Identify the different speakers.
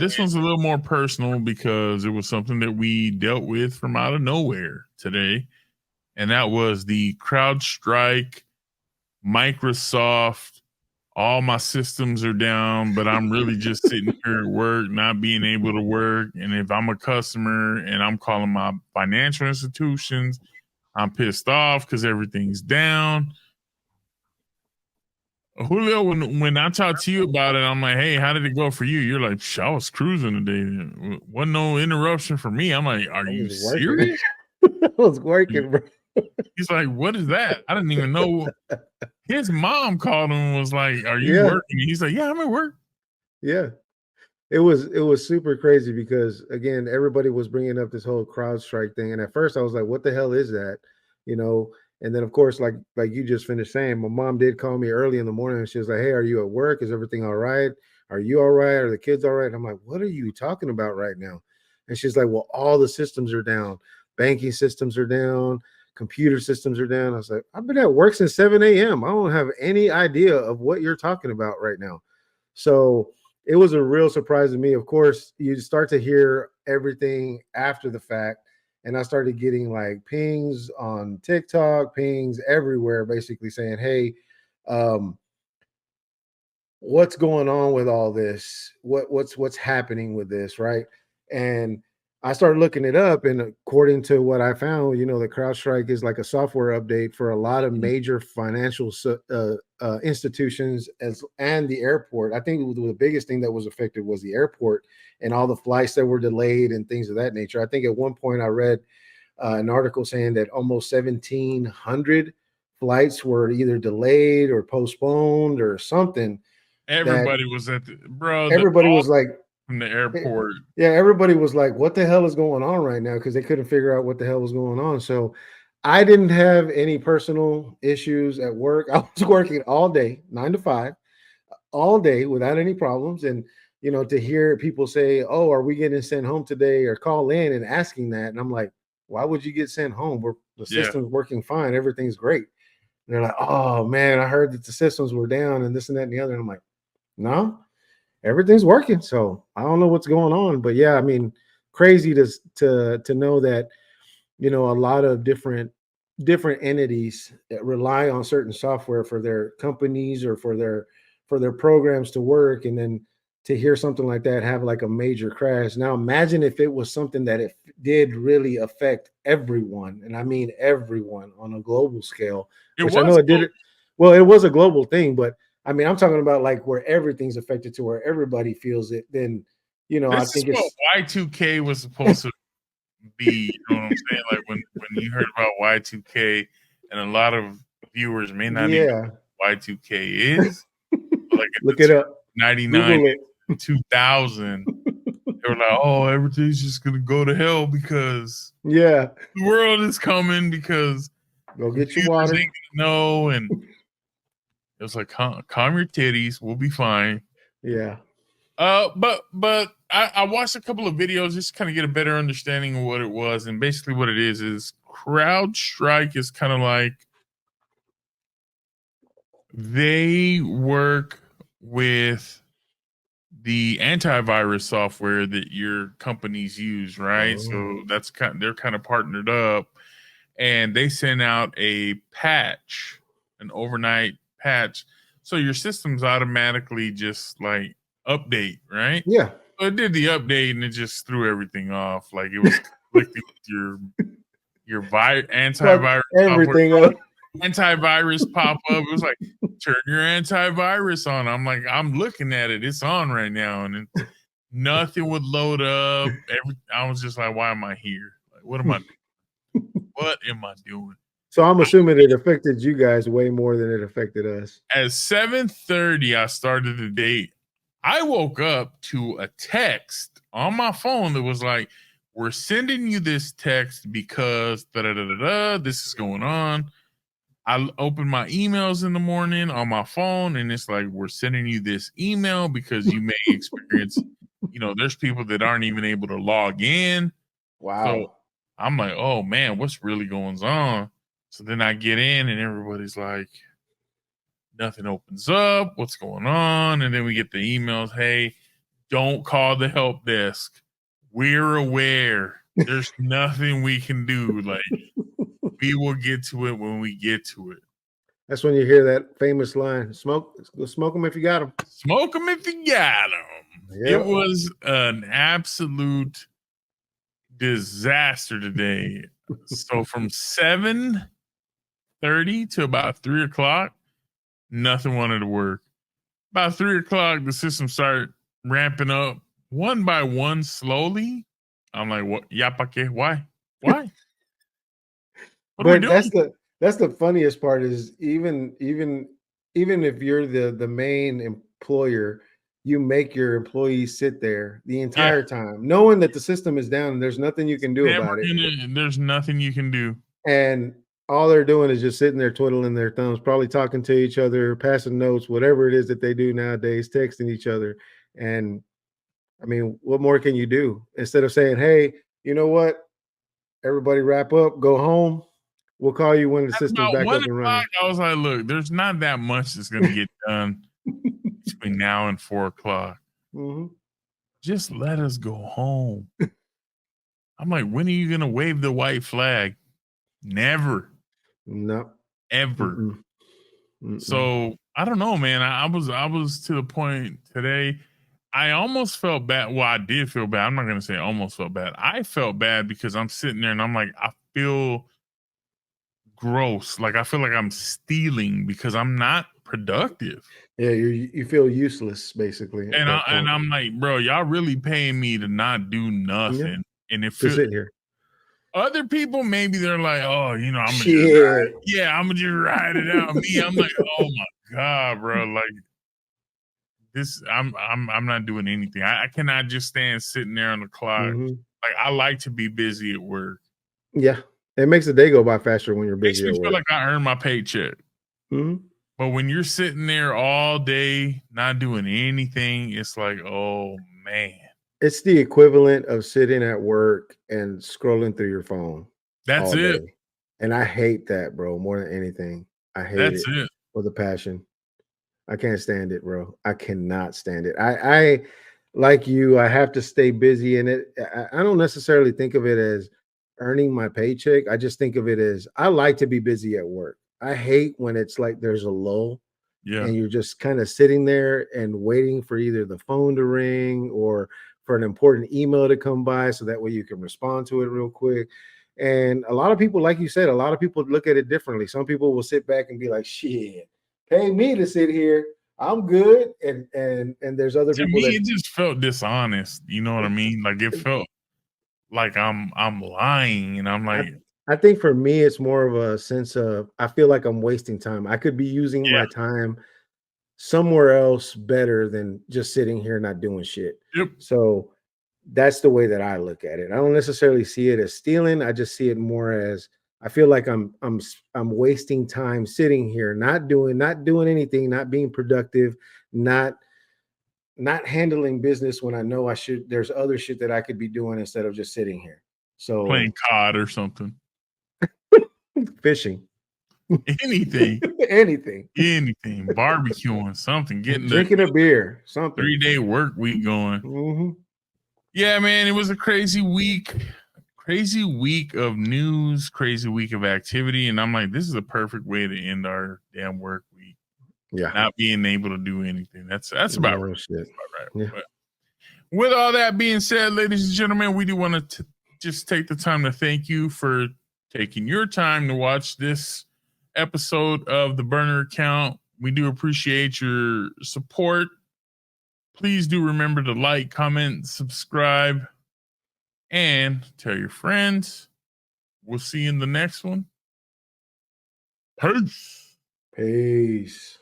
Speaker 1: this one's a little more personal because it was something that we dealt with from out of nowhere today. And that was the CrowdStrike, Microsoft. All my systems are down, but I'm really just sitting here at work, not being able to work. And if I'm a customer and I'm calling my financial institutions, I'm pissed off because everything's down. Julio, when I talked to you about it, I'm like, hey, how did it go for you? You're like, I was cruising today. Wasn't no interruption for me. I'm like, are you serious?
Speaker 2: I was working, bro.
Speaker 1: He's like, what is that? I didn't even know. His mom called him and was like, are you working? He's like, yeah, I'm at work.
Speaker 2: Yeah. It was super crazy because, again, everybody was bringing up this whole CrowdStrike thing. And at first I was like, what the hell is that? And then, of course, like you just finished saying, my mom did call me early in the morning and she was like, hey, are you at work? Is everything all right? Are you all right? Are the kids all right? And I'm like, what are you talking about right now? And she's like, well, all the systems are down. Banking systems are down. Computer systems are down. I was like, I've been at work since 7 a.m. I don't have any idea of what you're talking about right now. So it was a real surprise to me. Of course, you start to hear everything after the fact. And I started getting like pings on TikTok, pings everywhere, basically saying, hey, what's going on with all this? What's happening with this, right? And I started looking it up, and according to what I found, the CrowdStrike is like a software update for a lot of major financial institutions and the airport. I think the biggest thing that was affected was the airport and all the flights that were delayed and things of that nature. I think at one point I read an article saying that almost 1,700 flights were either delayed or postponed or something.
Speaker 1: Everybody was at
Speaker 2: everybody was like,
Speaker 1: from the airport.
Speaker 2: Yeah, everybody was like, what the hell is going on right now? Because they couldn't figure out what the hell was going on. So I didn't have any personal issues at work. I was working all day, 9 to 5, all day without any problems. And, to hear people say, oh, are we getting sent home today, or call in and asking that. And I'm like, why would you get sent home? The system's working fine. Everything's great. And they're like, oh, man, I heard that the systems were down and this and that and the other. And I'm like, no. Everything's working, so I don't know what's going on, but yeah, I mean, crazy to know that a lot of different entities rely on certain software for their companies or for their programs to work, and then to hear something like that have like a major crash. Now, imagine if it was something that it did really affect everyone, and I mean everyone on a global scale. Which I know it did. Well, it was a global thing, but I mean, I'm talking about like where everything's affected to where everybody feels it. Then, I think
Speaker 1: it's what Y2K was supposed to be. You know what I'm saying? Like when you heard about Y2K, and a lot of viewers may not even know what Y2K is. Like
Speaker 2: look it up.
Speaker 1: 99, 2000. They were like, oh, everything's just gonna go to hell because the world is coming because
Speaker 2: go get your water.
Speaker 1: No, and it was like, calm your titties, we'll be fine.
Speaker 2: Yeah.
Speaker 1: But I watched a couple of videos just to kind of get a better understanding of what it was, and basically what it is CrowdStrike is kind of like they work with the antivirus software that your companies use, right? So they're kind of partnered up, and they send out a patch, an overnight patch, so your system's automatically just like update, right?
Speaker 2: Yeah.
Speaker 1: So it did the update and it just threw everything off. Like it was conflicting with your antivirus
Speaker 2: everything up.
Speaker 1: Antivirus pop up. It was like, turn your antivirus on. I'm like, I'm looking at it. It's on right now, and nothing would load up. I was just like, why am I here? Like, what am I doing? What am I doing?
Speaker 2: So I'm assuming it affected you guys way more than it affected us.
Speaker 1: At 7:30, I started the day. I woke up to a text on my phone that was like, we're sending you this text because this is going on. I open my emails in the morning on my phone, and it's like, we're sending you this email because you may experience, there's people that aren't even able to log in.
Speaker 2: Wow.
Speaker 1: So I'm like, oh man, what's really going on? So then I get in and everybody's like, nothing opens up. What's going on? And then we get the emails. Hey, don't call the help desk. We're aware. There's nothing we can do. Like, we will get to it when we get to it.
Speaker 2: That's when you hear that famous line: "Smoke them if you got them.
Speaker 1: Smoke them if you got them."
Speaker 2: Yep.
Speaker 1: It was an absolute disaster today. So from 7:30 to about 3:00, nothing wanted to work. About 3:00, the system started ramping up one by one slowly. I'm like, what? Yapake? Why? Why? What are we
Speaker 2: But
Speaker 1: doing?
Speaker 2: that's the funniest part is even if you're the main employer, you make your employees sit there the
Speaker 1: Yeah,
Speaker 2: entire time, knowing that the system is down and there's nothing you can do
Speaker 1: never
Speaker 2: about it.
Speaker 1: gonna. There's nothing you can do.
Speaker 2: And all they're doing is just sitting there twiddling their thumbs, probably talking to each other, passing notes, whatever it is that they do nowadays, texting each other. And I mean, what more can you do instead of saying, "Hey, you know what? Everybody wrap up, go home. We'll call you when the
Speaker 1: At
Speaker 2: system's
Speaker 1: about
Speaker 2: back
Speaker 1: one
Speaker 2: up and
Speaker 1: o'clock,
Speaker 2: running."
Speaker 1: I was like, look, there's not that much that's gonna get done between now and 4:00.
Speaker 2: Mhm.
Speaker 1: Just let us go home. I'm like, when are you gonna wave the white flag? Never,
Speaker 2: No.
Speaker 1: ever.
Speaker 2: Mm-mm. Mm-mm.
Speaker 1: So I don't know, man. I was to the point today. I almost felt bad. Well, I did feel bad. I'm not gonna say I almost felt bad. I felt bad because I'm sitting there and I'm like, I feel gross. Like I feel like I'm stealing because I'm not productive.
Speaker 2: Yeah, you feel useless basically at
Speaker 1: And
Speaker 2: that point.
Speaker 1: I'm like, bro, y'all really paying me to not do
Speaker 2: Yeah,
Speaker 1: nothing. And if
Speaker 2: just sitting here.
Speaker 1: other people, maybe they're like, oh, I'm gonna just ride.
Speaker 2: Shit.
Speaker 1: Yeah, I'm gonna just ride it out. Me, I'm like, oh my god, bro, like this. I'm not doing anything. I cannot just stand sitting there on the clock.
Speaker 2: Mhm.
Speaker 1: Like I like to be busy at work.
Speaker 2: Yeah, it makes the day go by faster when you're
Speaker 1: Makes
Speaker 2: busy
Speaker 1: me
Speaker 2: at
Speaker 1: feel
Speaker 2: work.
Speaker 1: like I earn my paycheck.
Speaker 2: Mhm.
Speaker 1: But when you're sitting there all day not doing anything, it's like, oh man,
Speaker 2: It's the equivalent of sitting at work and scrolling through your phone
Speaker 1: that's
Speaker 2: all
Speaker 1: it.
Speaker 2: day, and I hate that, bro, more than anything. I hate
Speaker 1: That's
Speaker 2: it
Speaker 1: it.
Speaker 2: with a passion. I can't stand it, bro. I cannot stand it. I like you, I have to stay busy in it. I don't necessarily think of it as earning my paycheck. I just think of it as I like to be busy at work. I hate when it's like there's a lull
Speaker 1: Yeah.
Speaker 2: and you're just kind of sitting there and waiting for either the phone to ring or for an important email to come by so that way you can respond to it real quick. And a lot of people, like you said, a lot of people look at it differently. Some people will sit back and be like, shit, pay me to sit here. I'm good. And there's other
Speaker 1: To
Speaker 2: people
Speaker 1: me,
Speaker 2: that
Speaker 1: it just felt dishonest. You know what I mean? Like it felt like I'm lying, and I'm
Speaker 2: I
Speaker 1: like,
Speaker 2: I think for me it's more of a sense of I feel like I'm wasting time. I could be using
Speaker 1: yeah,
Speaker 2: my time somewhere else better than just sitting here not doing shit.
Speaker 1: yep,
Speaker 2: So that's the way that I look at it. I don't necessarily see it as stealing. I just see it more as I feel like I'm wasting time sitting here, not doing anything, not being productive, not not handling business when I know I should. There's other shit that I could be doing instead of just sitting here.
Speaker 1: playing
Speaker 2: So
Speaker 1: COD or something.
Speaker 2: fishing,
Speaker 1: Anything,
Speaker 2: anything,
Speaker 1: anything, barbecuing, something, getting the
Speaker 2: drinking a beer, something.
Speaker 1: 3-day work week going.
Speaker 2: Hmm.
Speaker 1: Yeah, man, it was a crazy week of news, crazy week of activity, and I'm like, this is a perfect way to end our damn work week.
Speaker 2: Yeah,
Speaker 1: Not being able to do anything. That's about right.
Speaker 2: no shit.
Speaker 1: That's about right.
Speaker 2: Yeah.
Speaker 1: But with all that being said, ladies and gentlemen, we do want to just take the time to thank you for taking your time to watch this episode of the Burner Account. We do appreciate your support. Please do remember to like, comment, subscribe, and tell your friends. We'll see you in the next one. Peace.
Speaker 2: Peace.